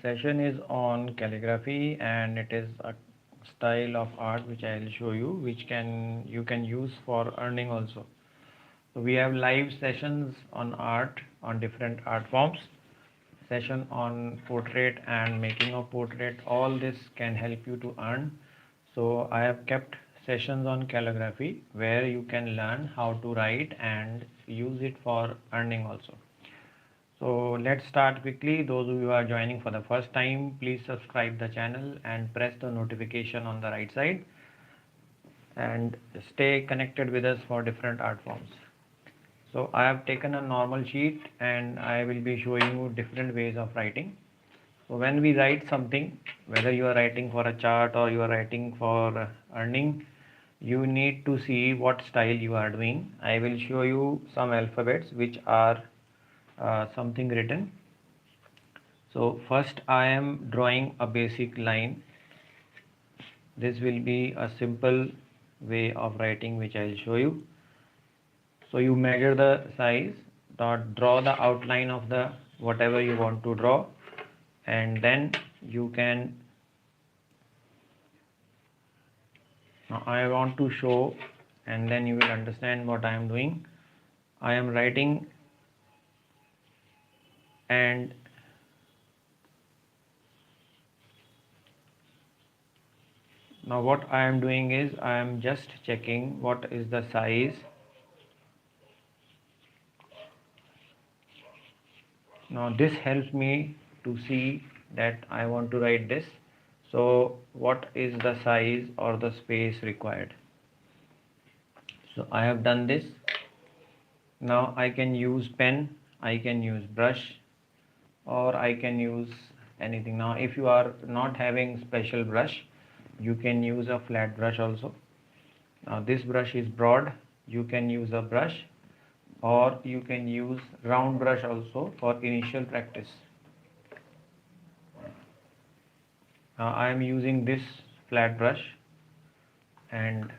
session is on calligraphy, and it is a style of art which I will show you, which you can use for earning also. So we have live sessions on art, on different art forms, session on portrait and making of portrait. All this can help you to earn. So I have kept sessions on calligraphy where you can learn how to write and use it for earning also. So let's start quickly. Those of you who are joining for the first time, please subscribe the channel and press the notification on the right side and stay connected with us for different art forms. So I have taken a normal sheet and I will be showing you different ways of writing. So when we write something, whether you are writing for a chart or you are writing for earning, you need to see what style you are doing. I will show you some alphabets which are something written. So first I am drawing a basic line. This will be a simple way of writing which I will show you. So you measure the size, draw the outline of the whatever you want to draw, and then you can, now I want to show, and then you will understand what I am doing. I am writing, and now what I am doing is I am just checking what is the size. Now this helps me to see that I want to write this. So what is the size or the space required? So I have done this. Now I can use pen, I can use brush, or I can use anything. Now if you are not having special brush, you can use a flat brush also. Now this brush is broad, you can use a brush, or you can use round brush also for initial practice. Now I am using this flat brush and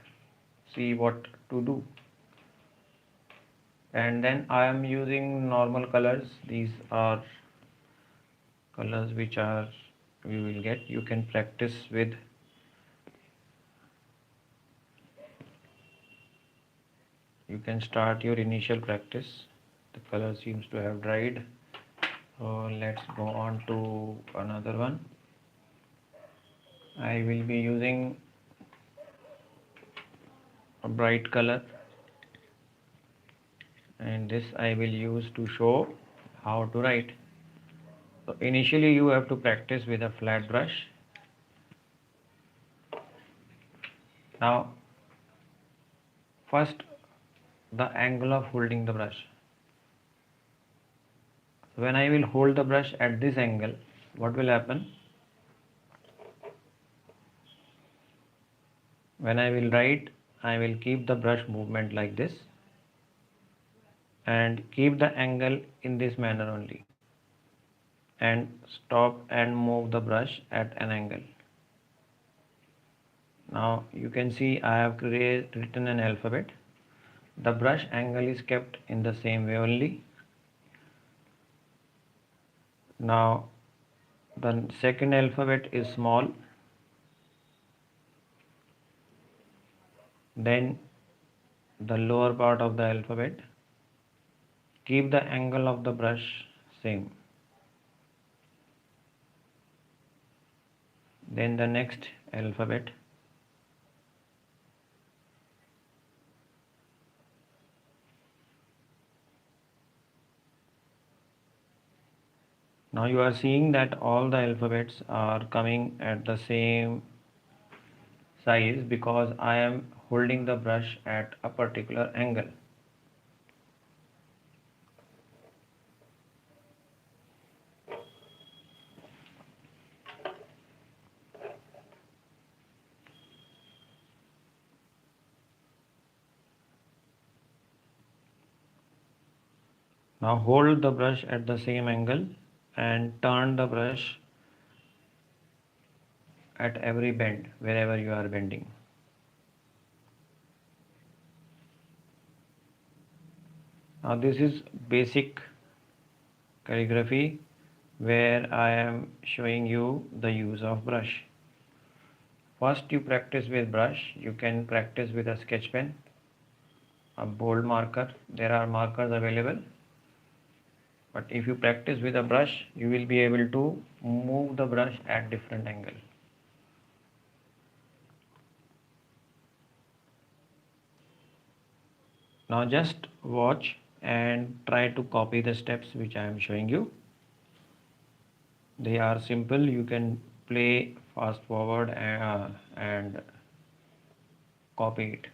see what to do. And then I am using normal colors. These are colors which are you will get. You can practice with. You can start your initial practice. The color seems to have dried. So let's go on to another one. I will be using a bright color, and this I will use to show how to write. So initially you have to practice with a flat brush. Now first, the angle of holding the brush. When I will hold the brush at this angle, what will happen? When I will write, I will keep the brush movement like this and keep the angle in this manner only, and stop and move the brush at an angle. Now you can see I have written an alphabet. The brush angle is kept in the same way only. Now the second alphabet is small, then the lower part of the alphabet. Keep the angle of the brush same. Then the next alphabet. Now you are seeing that all the alphabets are coming at the same size because I am holding the brush at a particular angle. Now hold the brush at the same angle and turn the brush at every bend wherever you are bending. Now this is basic calligraphy where I am showing you the use of brush. First you practice with brush. You can practice with a sketch pen, a bold marker. There are markers available. But if you practice with a brush, you will be able to move the brush at different angle. Now just watch and try to copy the steps which I am showing you. They are simple. You can play fast forward and copy it.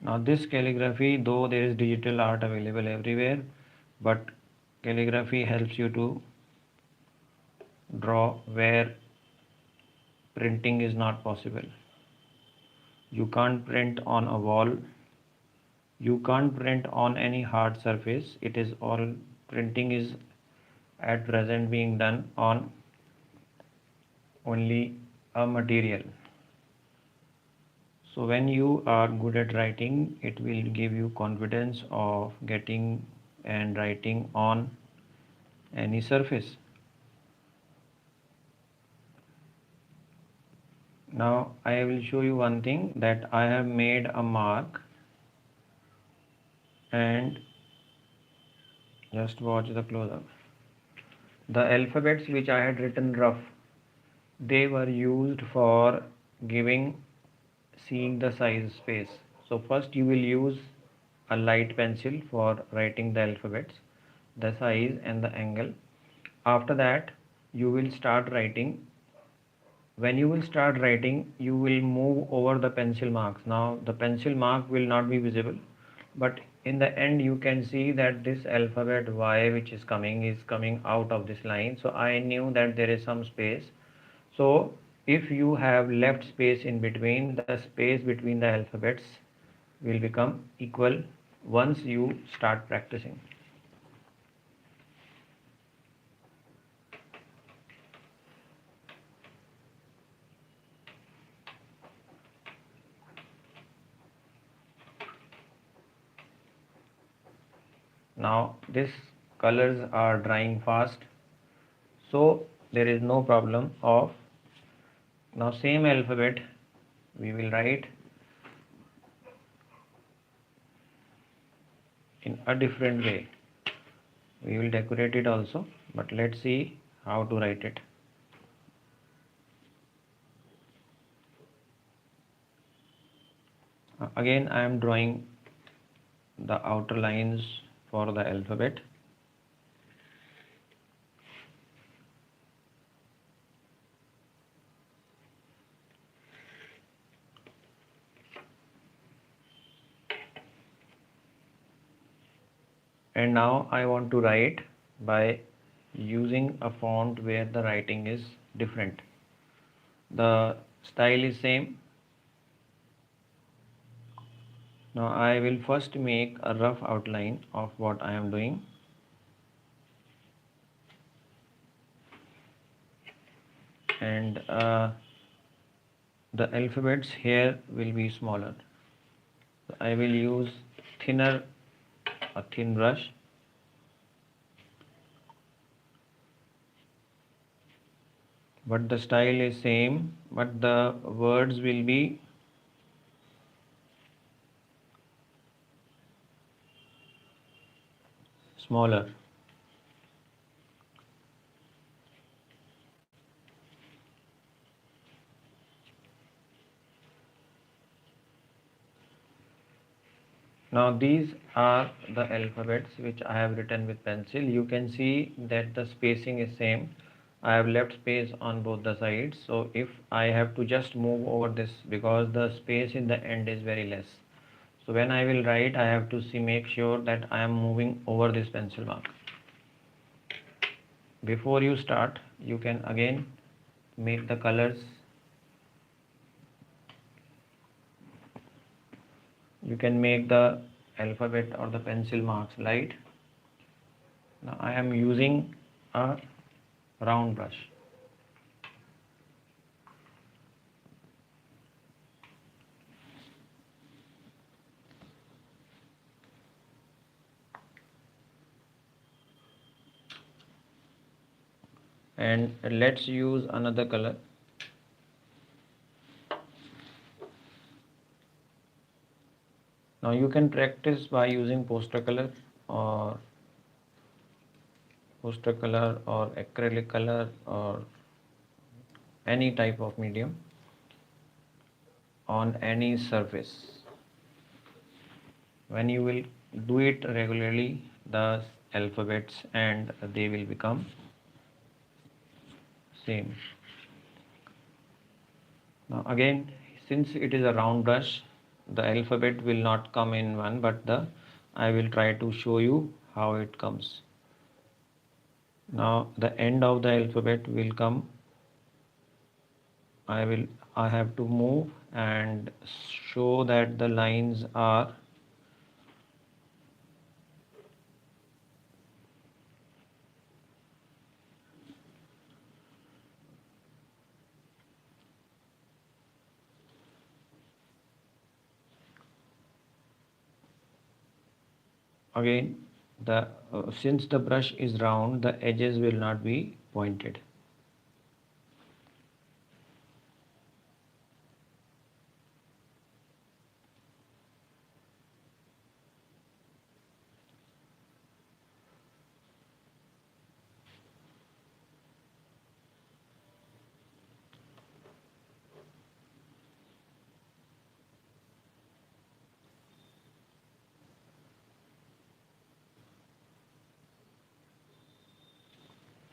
Now this calligraphy, though there is digital art available everywhere, but calligraphy helps you to draw where printing is not possible. You can't print on a wall. You can't print on any hard surface. It is all printing is at present being done on only a material. So when you are good at writing, it will give you confidence of getting and writing on any surface. Now I will show you one thing, that I have made a mark, and just watch the close up. The alphabets which I had written rough, they were used for giving seeing the size space. So first you will use a light pencil for writing the alphabets, the size and the angle. After that you will start writing. When you will start writing, you will move over the pencil marks. Now the pencil mark will not be visible, but in the end you can see that this alphabet Y which is coming out of this line. So I knew that there is some space. So if you have left space in between, the space between the alphabets will become equal once you start practicing. Now these colors are drying fast, so there is no problem of. Now same alphabet we will write in a different way. We will decorate it also, but let's see how to write it. Again I am drawing the outer lines for the alphabet. And now I want to write by using a font where the writing is different. The style is same. Now I will first make a rough outline of what I am doing. And the alphabets here will be smaller. So I will use a thin brush. But the style is same, but the words will be smaller. Now these are the alphabets which I have written with pencil. You can see that the spacing is same. I have left space on both the sides. So if I have to just move over this, because the space in the end is very less. So when I will write, I have to make sure that I am moving over this pencil mark. Before you start, you can again make the colors. You can make the alphabet or the pencil marks light. Now I am using a round brush. and let's use another color. Now you can practice by using or poster color or acrylic color or any type of medium on any surface. When you will do it regularly, the alphabets and they will become same. Now again, since it is a round brush, the alphabet will not come in one, but I will try to show you how it comes. Now the end of the alphabet will come. I have to move and show that the lines are again the since the brush is round, the edges will not be pointed.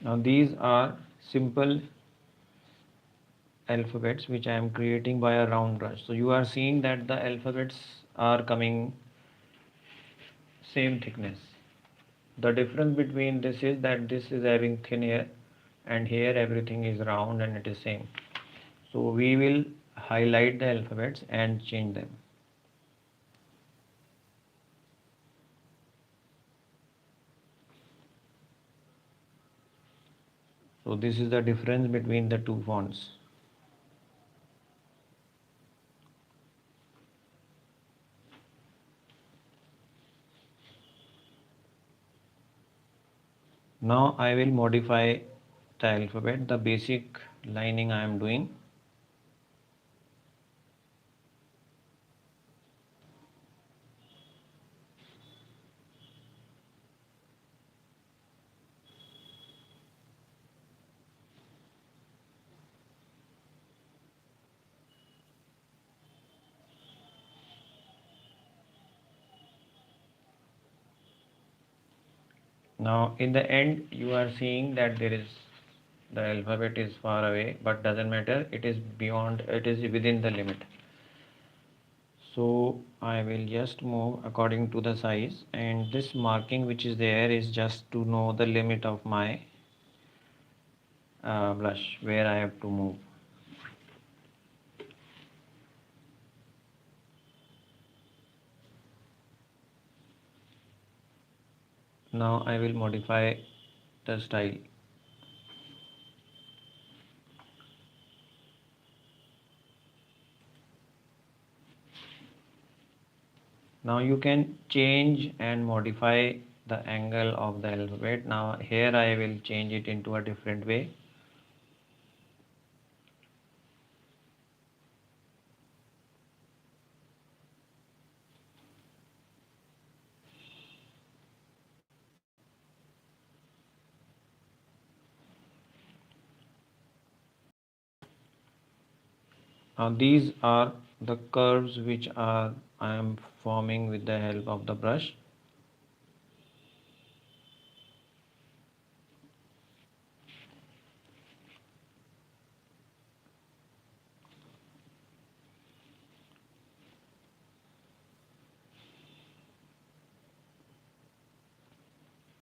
Now these are simple alphabets which I am creating by a round brush. So you are seeing that the alphabets are coming same thickness. The difference between this is that this is having thin hair and here everything is round and it is same. So we will highlight the alphabets and change them. So this is the difference between the two fonts. Now I will modify the alphabet, the basic lining I am doing. Now in the end you are seeing that the alphabet is far away, but doesn't matter, it is within the limit. So I will just move according to the size, and this marking which is there is just to know the limit of my brush where I have to move. Now I will modify the style. Now you can change and modify the angle of the alphabet. Now here I will change it into a different way. Now these are the curves which I am forming with the help of the brush.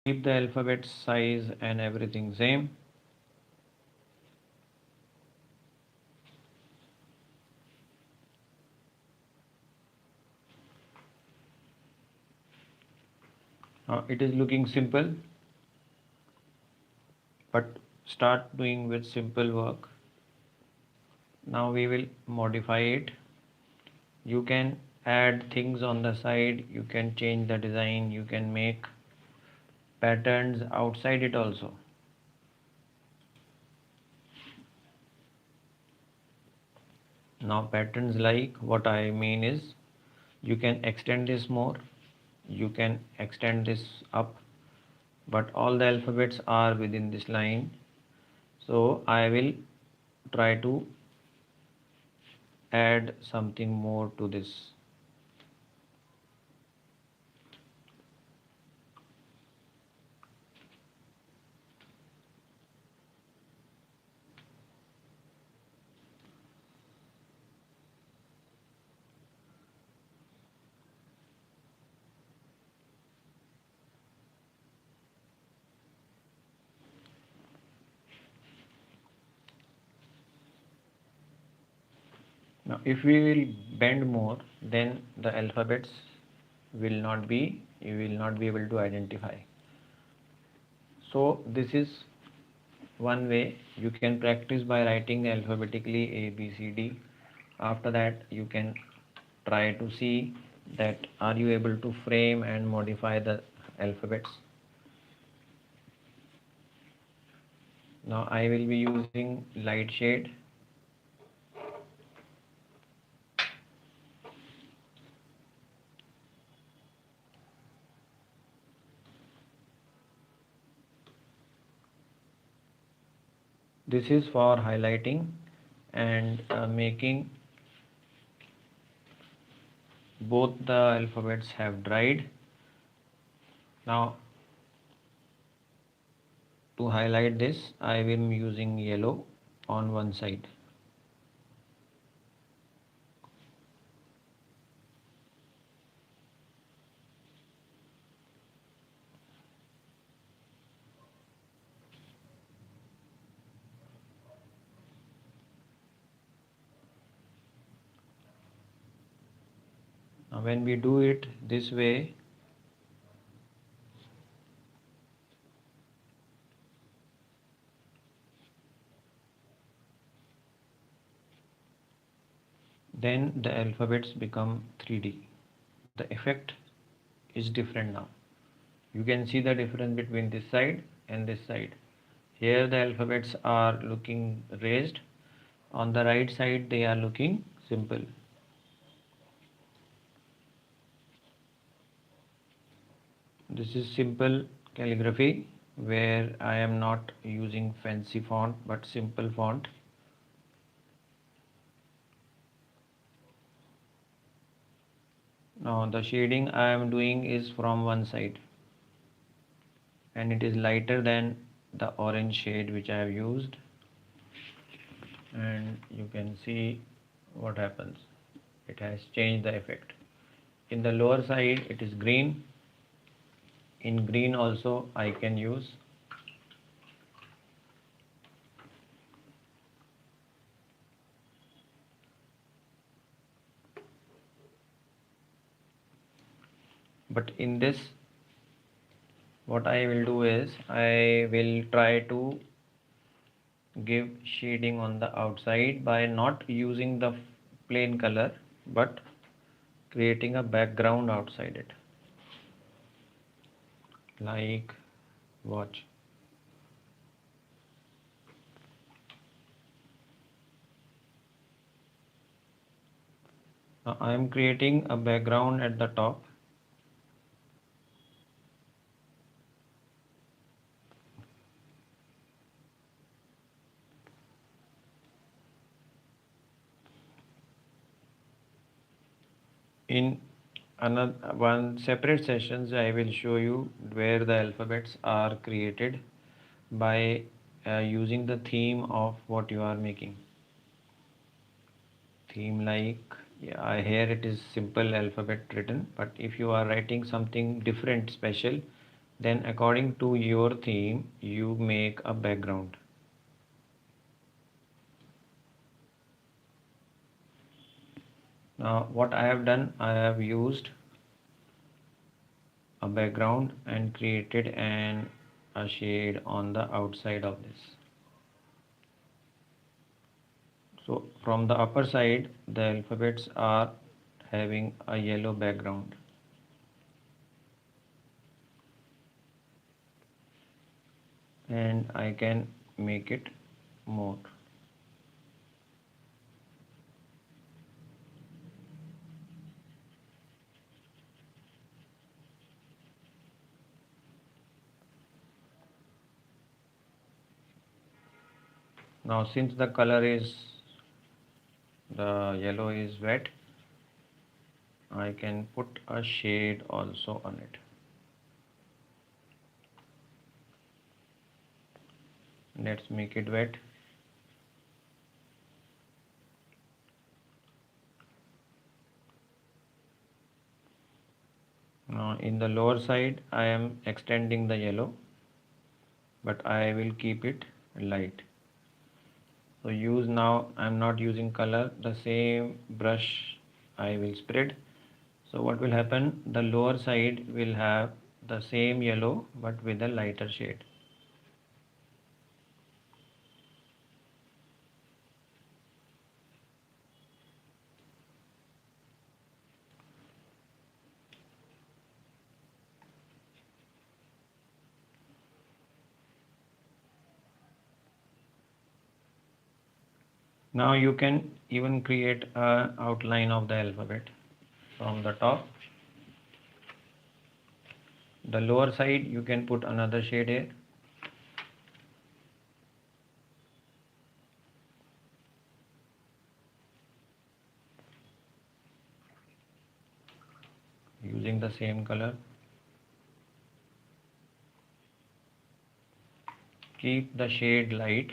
Keep the alphabet size and everything same. It is looking simple, but start doing with simple work. Now we will modify it. You can add things on the side, you can change the design, you can make patterns outside it also. Now patterns, like what I mean is you can extend this more, you can extend this up, but all the alphabets are within this line. So I will try to add something more to this. Now if we will bend more, then the alphabets will not be, you will not be able to identify. So this is one way. You can practice by writing alphabetically A, B, C, D. After that you can try to see that are you able to frame and modify the alphabets. Now I will be using light shade. This is for highlighting and making both the alphabets have dried. Now to highlight this, I am using yellow on one side. Now when we do it this way, then the alphabets become 3D. The effect is different now. You can see the difference between this side and this side. Here the alphabets are looking raised. On the right side they are looking simple. This is simple calligraphy where I am not using fancy font but simple font. Now the shading I am doing is from one side and it is lighter than the orange shade which I have used, and you can see what happens. It has changed the effect. In the lower side it is green. In green also I can use. But in this, what I will do is I will try to give shading on the outside by not using the plain color but creating a background outside it. Like, watch. Now I am creating a background at the top. In another one separate sessions I will show you where the alphabets are created by using the theme of what you are making. Theme, like, yeah, here it is simple alphabet written, but if you are writing something different special, then according to your theme you make a background. Now what I have done, I have used a background and created a shade on the outside of this. So from the upper side the alphabets are having a yellow background. And I can make it more. Now since the color is, the yellow is wet, I can put a shade also on it. Let's make it wet. Now in the lower side I am extending the yellow, but I will keep it light. So use, now I am not using color, the same brush I will spread. So what will happen, the lower side will have the same yellow but with a lighter shade. Now you can even create an outline of the alphabet from the top. The lower side you can put another shade here. Using the same color. Keep the shade light.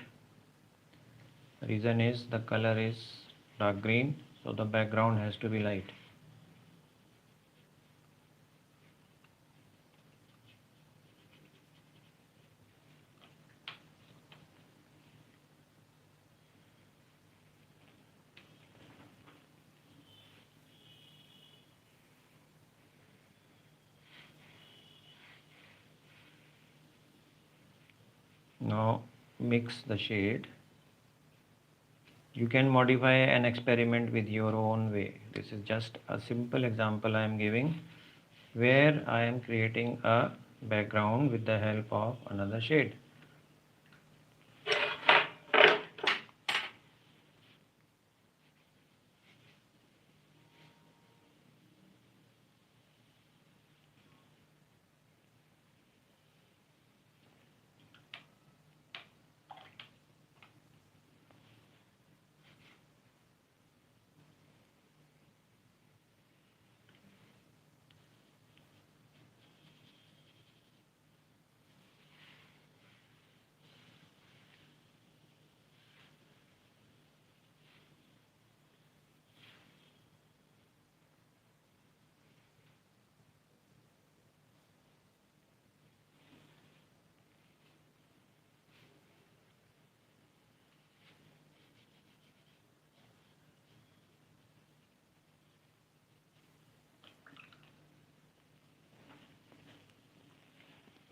Reason is the color is dark green, so the background has to be light. Now mix the shade. You can modify and experiment with your own way. This is just a simple example I am giving, where I am creating a background with the help of another shade.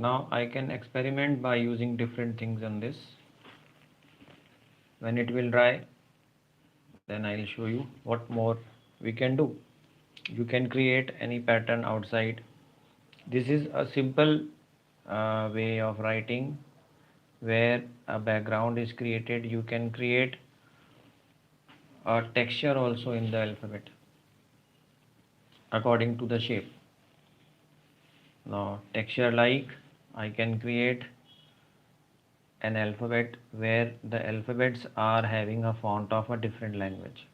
Now I can experiment by using different things on this. When it will dry, then I'll show you what more we can do. You can create any pattern outside. This is a simple way of writing, where a background is created. You can create a texture also in the alphabet according to the shape. Now texture, like I can create an alphabet where the alphabets are having a font of a different language.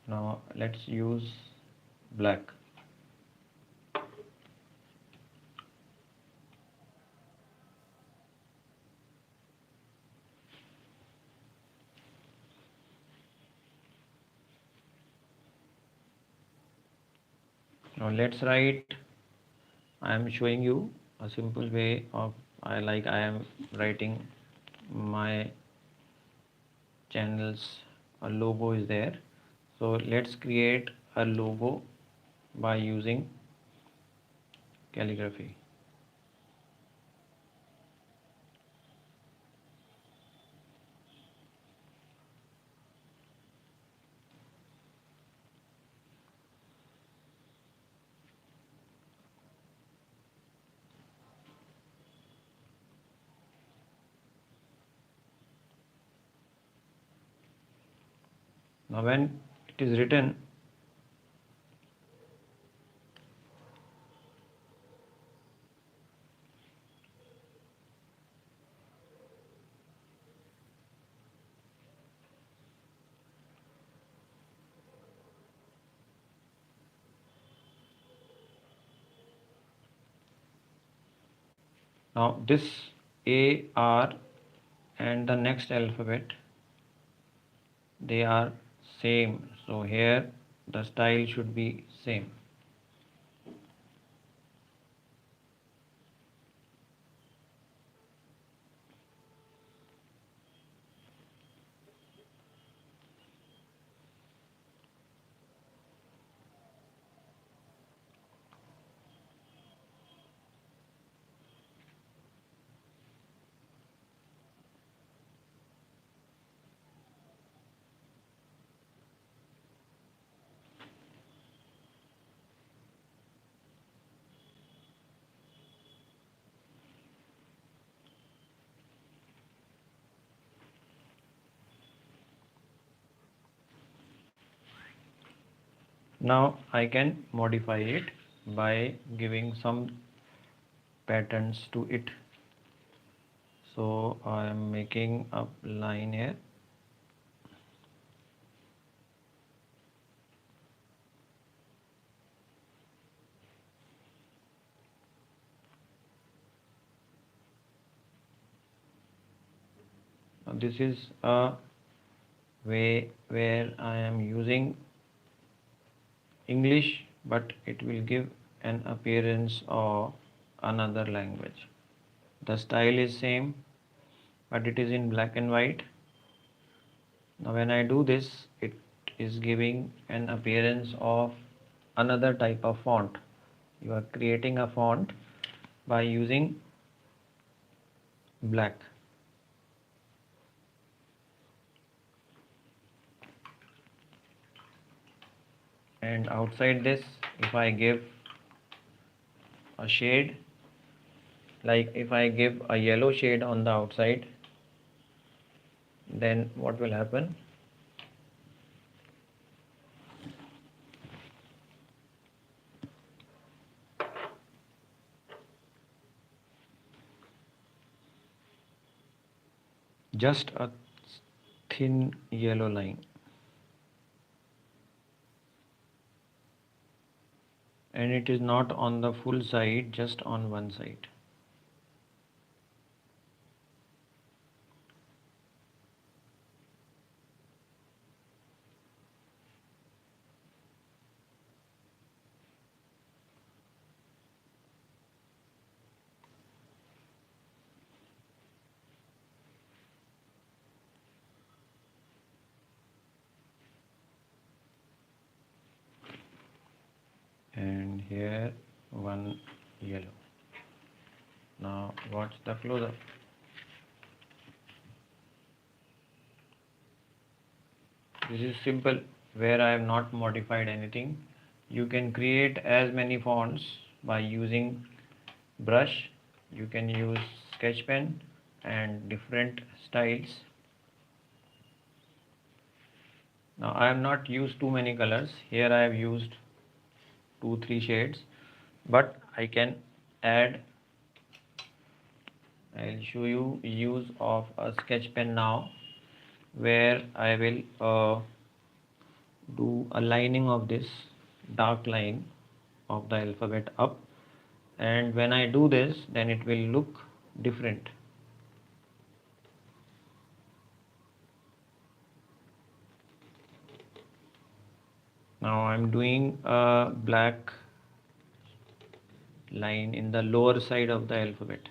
Now let's use black. Now let's write. I am showing you a simple way of, I am writing my channel's a logo is there. So let's create a logo by using calligraphy. Now when it is written, Now this A, R and the next alphabet, they are same, so here the style should be same. Now I can modify it by giving some patterns to it. So I am making a line here. Now this is a way where I am using English, but it will give an appearance of another language. The style is same, but it is in black and white. Now when I do this, it is giving an appearance of another type of font. You are creating a font by using black. And outside this, if I give a shade, like if I give a yellow shade on the outside, then what will happen? Just a thin yellow line. And it is not on the full side, just on one side. And here one yellow. Now watch the close-up. This is simple, where I have not modified anything. You can create as many fonts by using brush. You can use sketch pen and different styles. Now I have not used too many colors. Here I have used 2-3 shades, but I can add. I'll show you use of a sketch pen now, where I will do a lining of this dark line of the alphabet up, and when I do this, then it will look different. Now I'm doing a black line in the lower side of the alphabet.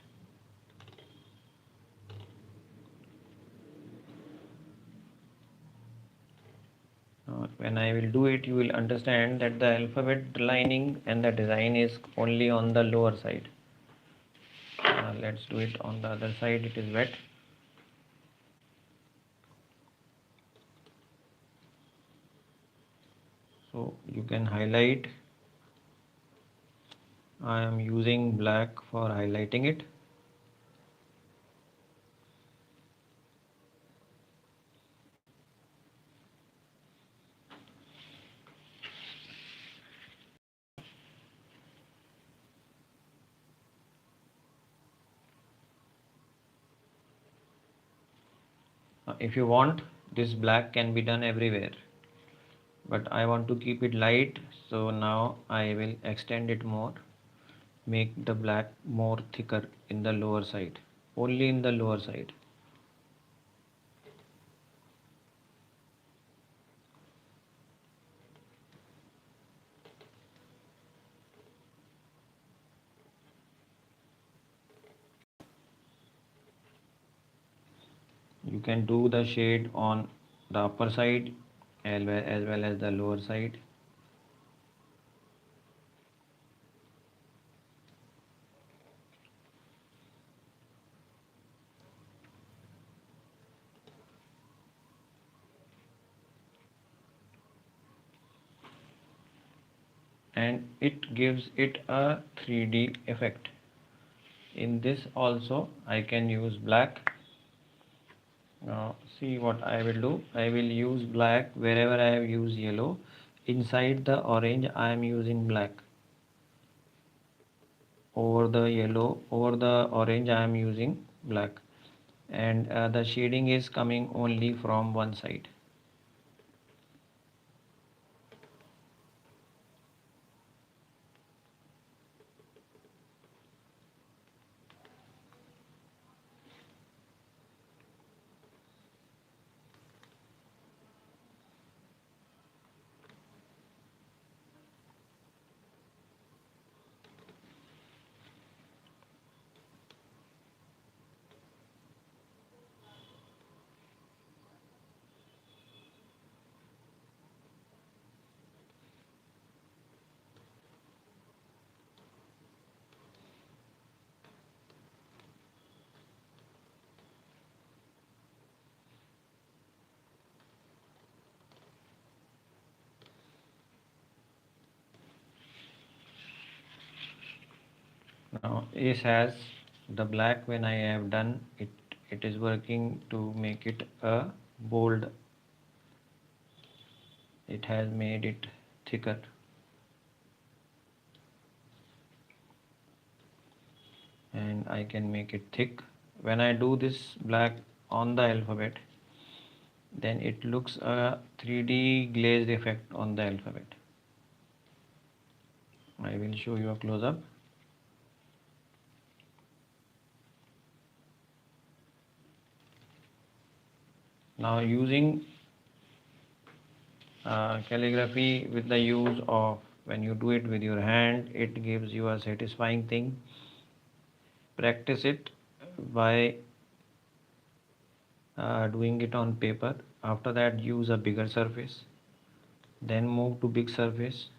When I will do it, you will understand that the alphabet lining and the design is only on the lower side. Let's do it on the other side. It is wet. So you can highlight. I am using black for highlighting it. If you want, this black can be done everywhere, but I want to keep it light, so now I will extend it more. make the black more thicker in the lower side, only in the lower side. You can do the shade on the upper side as well as the lower side. And it gives it a 3D effect. In this also I can use black. Now see what I will do. I will use black wherever I have used yellow. Inside the orange I am using black. Over the yellow, over the orange I am using black. And the shading is coming only from one side. Now this has the black. When I have done it, it is working to make it a bold. It has made it thicker. And I can make it thick. When I do this black on the alphabet, then it looks a 3D glazed effect on the alphabet. I will show you a close-up. Now using calligraphy with the use of, when you do it with your hand, it gives you a satisfying thing. Practice it by doing it on paper. After that, use a bigger surface, then move to big surface.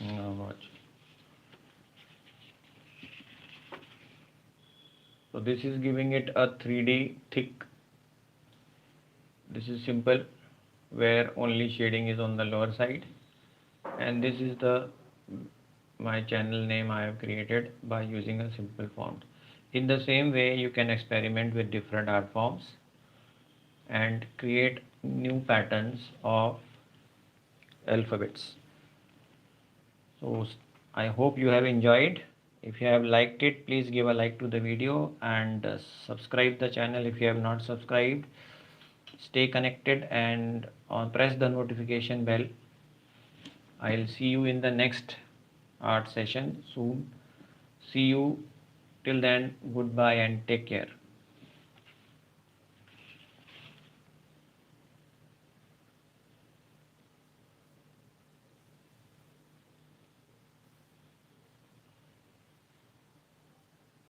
Now watch. So this is giving it a 3D thick. This is simple, where only shading is on the lower side. And this is the my channel name I have created by using a simple font. In the same way, you can experiment with different art forms and create new patterns of alphabets. So I hope you have enjoyed. If you have liked it, please give a like to the video and subscribe the channel if you have not subscribed. Stay connected and press the notification bell. I'll see you in the next art session soon. See you. Till then, goodbye and take care.